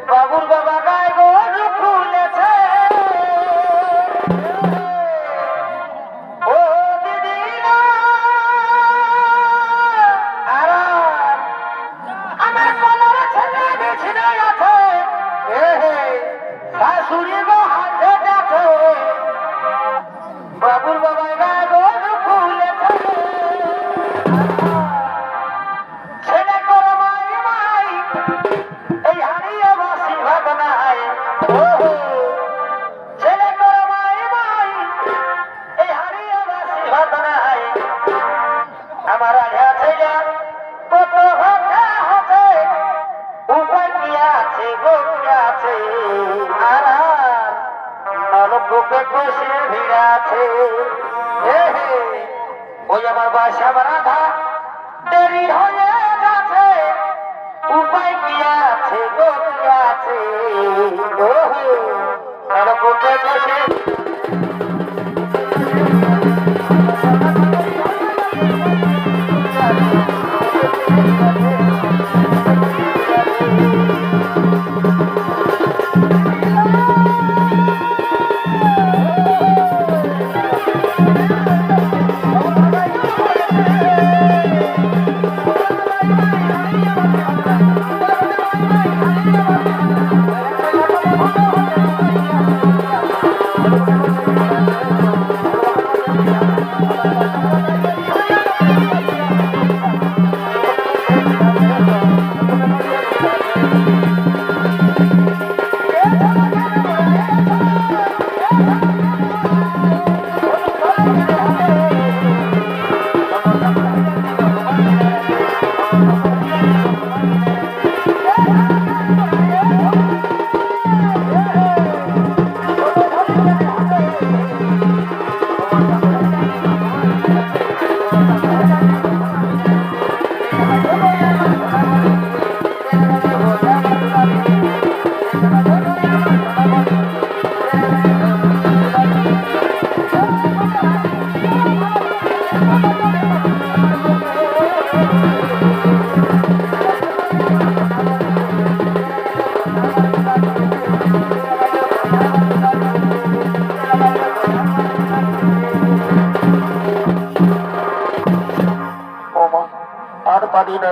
বাবুর বাবা গায়ে গরু খুলেছে ও দিদি না আর আমার কলার ছেলে বিছনে আছে শাশুড়ি গো হাতে যাচ্ছে বাবুর বাবা গায়ে গরু খুলেছে ছেলে করো মাই মাই এই হারিয়ে বাসি ভাবনায় ছেলে করো মাই মাই এই হারিয়ে বাসি ভাবনায় আমার আগে ছেলে কত হতে হতে উপায় কি আছে গো কি আছে আর বুকে বসে ভিড় আছে ওই আমার বাসা রাধা দেরি হয়ে যাচ্ছে উপায় কি আছে গো কি আছে বুকে বসে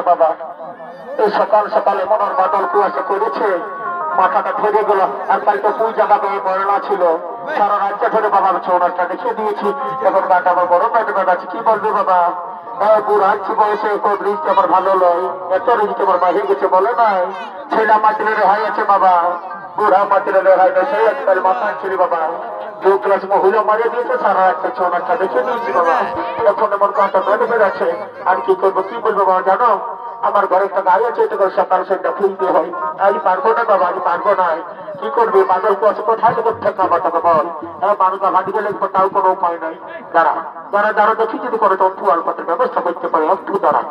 বাবা এই সকাল সকালে মনের বাদল কুয়াশা করেছে মাথাটা ধরে গেল আর তাই তো তুই জায়গা পেয়ে বর্ণা ছিল সারা রাজ্য ধরে বাবা চৌরাটা দেখিয়ে দিয়েছি এখন গাটা আমার বড় পেটে আছে কি বলবে বাবা বুড়াচ্ছি বয়সে দৃষ্টি আমার ভালো নয় এত রিজিকে আমার বাহির গেছে বলে নাই ছেলে মাটির রেহাই আছে বাবা বুড়া মাটির রেহাই নেই সেই আজকাল মাথায় ছিল বাবা দু ক্লাস মহিলা মারিয়ে দিয়েছে সারা একটা চৌরাটা দেখিয়ে দিয়েছি বাবা এখন আমার গাটা পেটে আছে আর কি করবো কি বলবো বাবা জানো আমার ঘরে একটা গাড়ি আছে এটা করে সকাল সেটা খুলতে হয় আমি পারবো না বাবা আমি পারবো না কি করবে বাদল কুয়াশা কোথায় কোথায় খাবার টাকা বল মানুষটা ভাটি গেলে তাও কোনো উপায় নাই দাঁড়া দাঁড়া দাঁড়া দেখি যদি করে তথ্য আলপথের ব্যবস্থা করতে পারে একটু দাঁড়া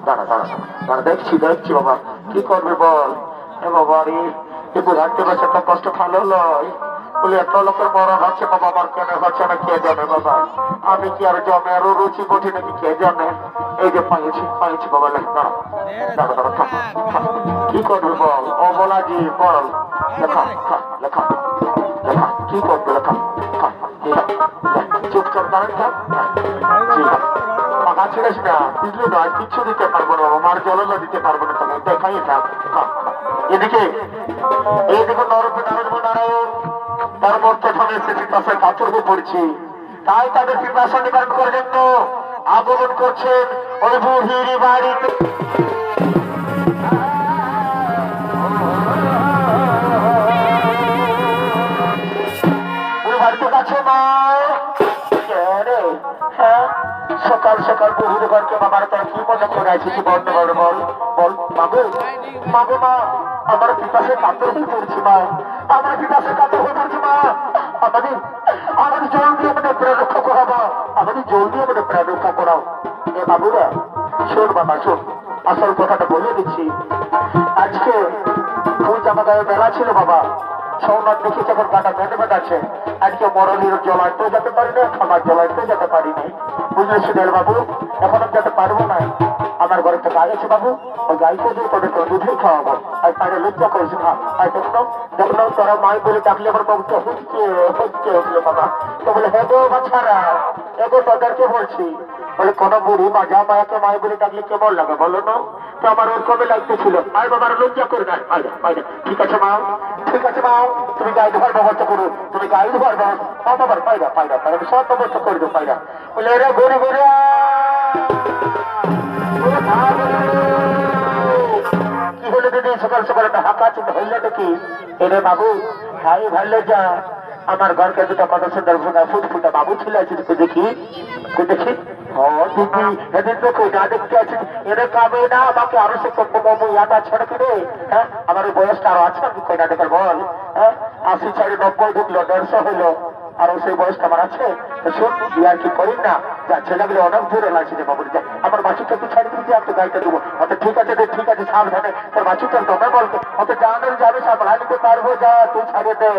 দাঁড়া দাঁড়া দাঁড়া দেখছি দেখছি বাবা কি করবে বল এ বাবা রে একটু হাঁটতে পারছে একটা কষ্ট ভালো নয় বলে এত লোকের বড় হচ্ছে বাবা আমার কেন হচ্ছে না কে জানে বাবা আমি কি আর জমে আরো রুচি কঠি নাকি কে জানে এই যে পাইছি বাবা লেখা কি করবে বল ও বলা জি বল লেখা লেখা লেখা কি করবে লেখা চুপচাপ দাঁড়ান থাক পাকা ছিড়েস না বুঝলি না কিচ্ছু দিতে পারবো না আমার জলও দিতে পারবো না তুমি দেখাই থাক এদিকে এইদিকে নারায়ণ তার মধ্যে সে পিপাসায় কাতর হয়ে পড়ছি তাই তাদের পিপাসা নিবারণ করার জন্য আগমন করছেন ওই বুড়ির বাড়িতে বাড়িতে কাছে মা সকাল সকাল বুড়ির ঘরকে বাবার তার কি মজা করে আছে কি বলতে পারো বল বল মাগো মাগো মা আমার পিপাসে কাতর হয়ে পড়ছি মা আমার পিপাসে কাতর হয়ে পড়ছি মা আমাদের জল দিয়ে আমাদের প্রাণ রক্ষা করাবো আমাদের জল দিয়ে আমাদের প্রাণ রক্ষা করাও এ বাবুরা শোন বাবা শোন আসল কথাটা বলে দিচ্ছি আজকে ফুল জামা গায়ে মেলা ছিল বাবা সৌনাথ দেখি যখন কাটা বেঁধে বেঁধাচ্ছে আজকে মরণের জলাইতেও যেতে পারি না খামার জলাইতেও যেতে পারি নাই বুঝলে সুদেল বাবু এখন আমি যেতে পারবো না আমার ঘরে একটা গাই আছে বাবু ওই গাইকে দিয়ে তোদের দুধেই খাওয়াবো আর তারে লজ্জা করিস না। আর দেখলো দেখলো তোরা মাই বলে ডাকলে আমার মুখটা হুঁচকে হুঁচকে উঠলো বাবা। তো বলে হ্যাঁ গো বাচ্চারা, এগো তোদেরকে বলছি, বলে কোন বুড়ি মাজা মায়াকে মাই বলে ডাকলে কেমন লাগে বলো না? তো আমার ওর কবে লাগতেছিল। আয় বাবার লজ্জা করে না, বাইরে বাইরে। ঠিক আছে মা, ঠিক আছে মা, তুমি গায়ে ধোয়ার ব্যবস্থা করো, তুমি গায়ে ধোয়ার ব্যবস্থা বাবার পাইরা পাইরা পাইরা সব ব্যবস্থা করে দেবো পাইরা। বলে এরা ঘুরে ঘুরে কি হলো দিদি সকাল সকাল একটা হাঁকা চিন্তা হইলটা কি? এরে বাবু ভাই ভাইলে যা আমার ঘরকে দুটা কত সুন্দর ফুটা ফুটফুটা বাবু ছিল আছে দেখি দেখি। ও দিদি এদের তো যা দেখতে আছে এরা কাবে না আমাকে আরো সে বাবু ইয়াদ আছে নাকি রে? হ্যাঁ আমার ওই বয়সটা আরো আছে আমি কয়টা দেখার বল। হ্যাঁ 80 ছাড়ি 90 ঢুকলো 150 হইলো আর সেই বয়সটা আমার আছে। তো শোন আর কি করি না যা ছেলেগুলো অনেক দূরে লাগছে যে বাবুর যা আমার বাছুরটা একটু ছাড়ি দিতে একটু গাড়িটা দেবো। অত ঠিক আছে রে ঠিক আছে সাবধানে তোর বাছুরটা তোমরা বলতো অত জানার যাবে সাবধান নিতে পারবো যা তুই ছাড়িয়ে দে।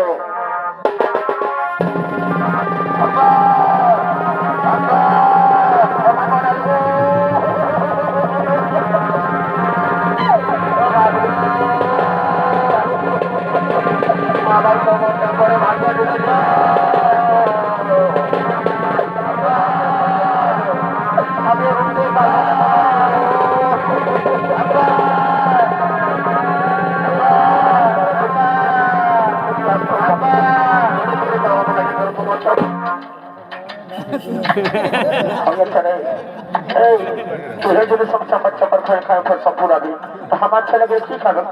আমার ছেলেকে কি খাবে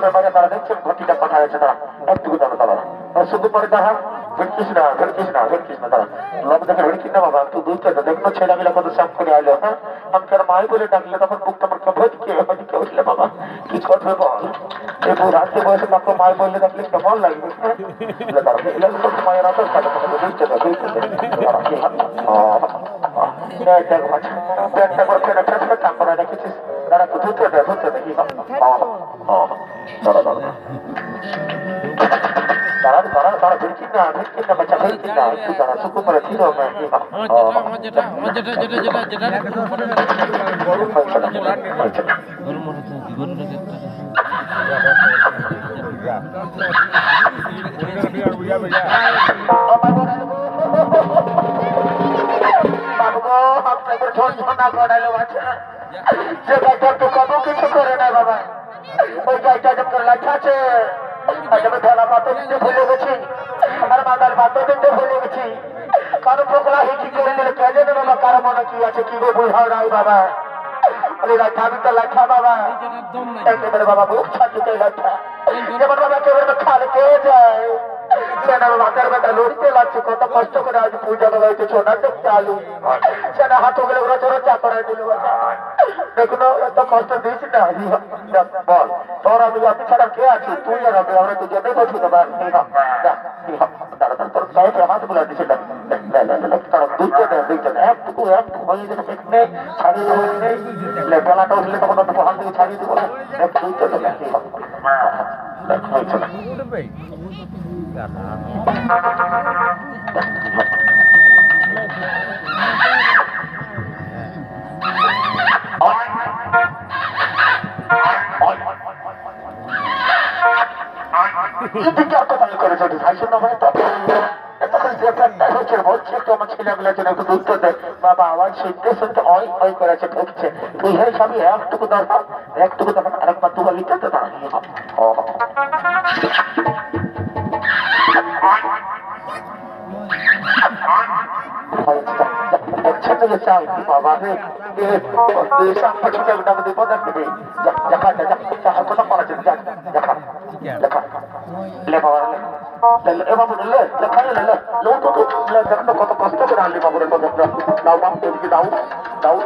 না বাইরে তারা দেখছেন ঘটিটা কোথায় আছে তারা একটু দাঁড়া শুধু পরে দেখা ভেটকিস না ভেটকিস না ভেটকিস না তারা লোক দেখে ভেটকিস না বাবা তুই দুইটা দেখলো ছেলেগুলো কত সাফ করে আইলো। হ্যাঁ আমাকে আর মাই বলে ডাকলে তখন বুকটা আমার ভেটকে ভেটকে উঠলে বাবা কি করবে বল? এই রাত্রে বয়সে তাকে মাই বললে ডাকলে কেমন লাগবে? মায়ের আদর কাটা দুইটা একটা করছে না কাম করে রেখেছিস দাঁড়া ধুতে দে ধুতে দেখি দাঁড়া দাঁড়া দাঁড়া দাঁড়া দাঁড়া ভেটকি না বাচ্চা ভেটকি না একটু দাঁড়া সুকু করে ঠিক হবে। যে গাইটা তো কত কিছু করে না বাবা ওই গাইটা যখন লেখা আছে আমি ভেলা পাতা দিতে ভুলে গেছি আর মাদার পাতা দিতে ভুলে গেছি। কারো পোকলা হিচি করে দিলে কে জানে বাবা কারো মনে কি আছে কি বুঝাও নাই বাবা। আমি তো লেখা বাবা একেবারে বাবা বুক ছাড়তে লেখা যেমন বাবা কেবল খাল খেয়ে যায় সেটা মাথার বেটা লড়তে লাগছে কত কষ্ট করে আজ পূজা বাবা হয়েছে সোনার দেখতে আলু সেটা হাতগুলো রোজ রোজা করে দিল দেখুন এত কষ্ট দিস না বল তোর আমি আপনি ছাড়া কে আছি তুই আর আমি আমরা তো যেতে বসি দেবা তোর গায়ে হাতগুলো দিছে একটুকু একটু হয়ে যেতে এখানে ছাড়িয়ে দেবো বেলাটা উঠলে তখন পহাল থেকে ছাড়িয়ে দেবো দুইটা দেবে হয়েছে না বাবা আওয়াজ শুনতে শুনতে অয় অয় করেছে ঢুকছে তুই হে সবই একটুকু দরকার একটুকু দরকার আরেকবার দুবার লিখতে তো দাঁড়িয়ে বাবা রে কথা করা দেখা দেখা কত কষ্ট করে আনলি বাবুরের দাও বাপ এদিকে দাও দাও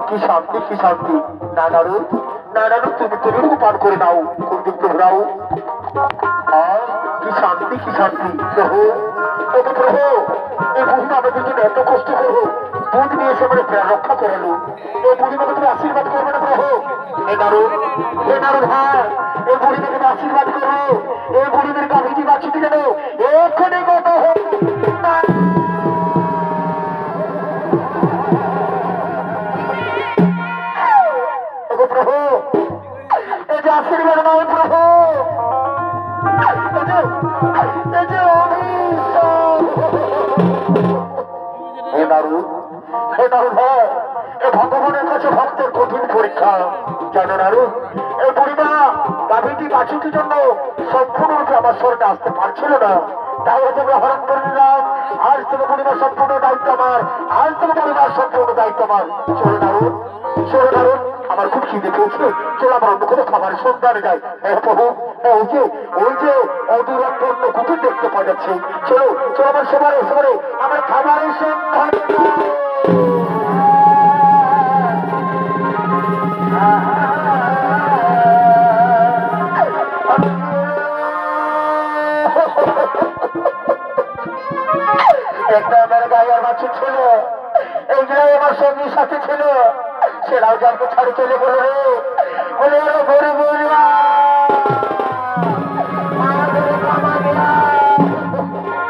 কি শান্তি কি শান্তি না নাড়ু না নাড়ু তুমি তুমি পান করে নাও কোন দিক তো ঘোরাও কি শান্তি কি শান্তি প্রভু প্রভু এই বুঝতে আমাদের জন্য এত কষ্ট করবো দুধ নিয়ে এসে মানে প্রাণ রক্ষা করালো এই বুড়িমাকে তুমি আশীর্বাদ করবে না প্রভু এ নারু ভাই এই বুড়িমাকে আশীর্বাদ করো এই বুড়িদের গাভীটি বাচ্চিটি যেন এক্ষুনি গত হোক প্রভু যে আশীর্বাদ নয় প্রভু, এই যে অভিশাপ। হে নারু, হে নারু ভাই, এ ভগবানের কাছে ভক্তের কঠিন পরীক্ষা। জানো নারু, এই বুড়িমা গাভীটি বাছুটির জন্য সম্পূর্ণরূপে আমার স্বর্গে আসতে পারছিল না, তাই হচ্ছে হরণ করে নিলাম। আজ থেকে বুড়িমার সম্পূর্ণ দায়িত্ব আমার, আজ থেকে বুড়িমার সম্পূর্ণ দায়িত্ব আমার। চলে নারু, চলে নারু, আমার খুব খিদে পেয়েছে, চলো আমার অন্য কোনো খাবার সন্ধানে যায়। হ্যাঁ প্রভু, ওই যে অদূরপূর্ণ কুকুর দেখতে পাওয়া যাচ্ছে, চলো চলো আমার সবারে সবারে আমার খাবারের সন্ধান। একটা আমার গায়ের বাচ্চা ছিল, এইগুলাই আমার সঙ্গী সাথে ছিল, সেরাও যাকে ছাড়ে চলে বলে রে বলে ঘরে বললা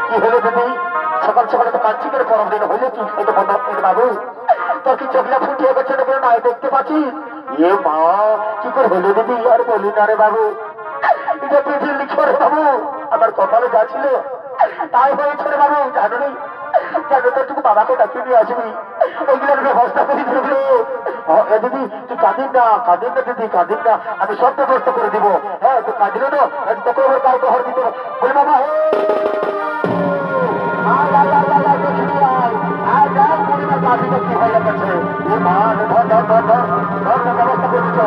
কি হলো দিদি? সকাল সকালে তো কাঁদছি করে পরম দিন হইলে কি এটা বাবু তোর কি চোখলা ফুটিয়ে গেছে না কেন? নাই দেখতে পাচ্ছি। এ মা, কি করে হলো দিদি? আর বলি না রে বাবু, এটা পৃথিবীর লিখো রে বাবু, আমার কপালে যা ছিল তাই হয়েছে রে বাবু। জানি জানো তোর তুমি বাবাকে ডাকিয়ে নিয়ে আসবি, ওইগুলোর ব্যবস্থা করে দিবি। দিদি তুই কাঁদিন না, কাঁদিন না দিদি, কাঁদিন না, আমি সব ব্যবস্থা করে দিব। হ্যাঁ তুই কাঁদিল না, তোকে আমার গায়ে দহর দিতে বলে বাবা হে কি হয়ে গেছে। ব্যবস্থা করে দিচ্ছ,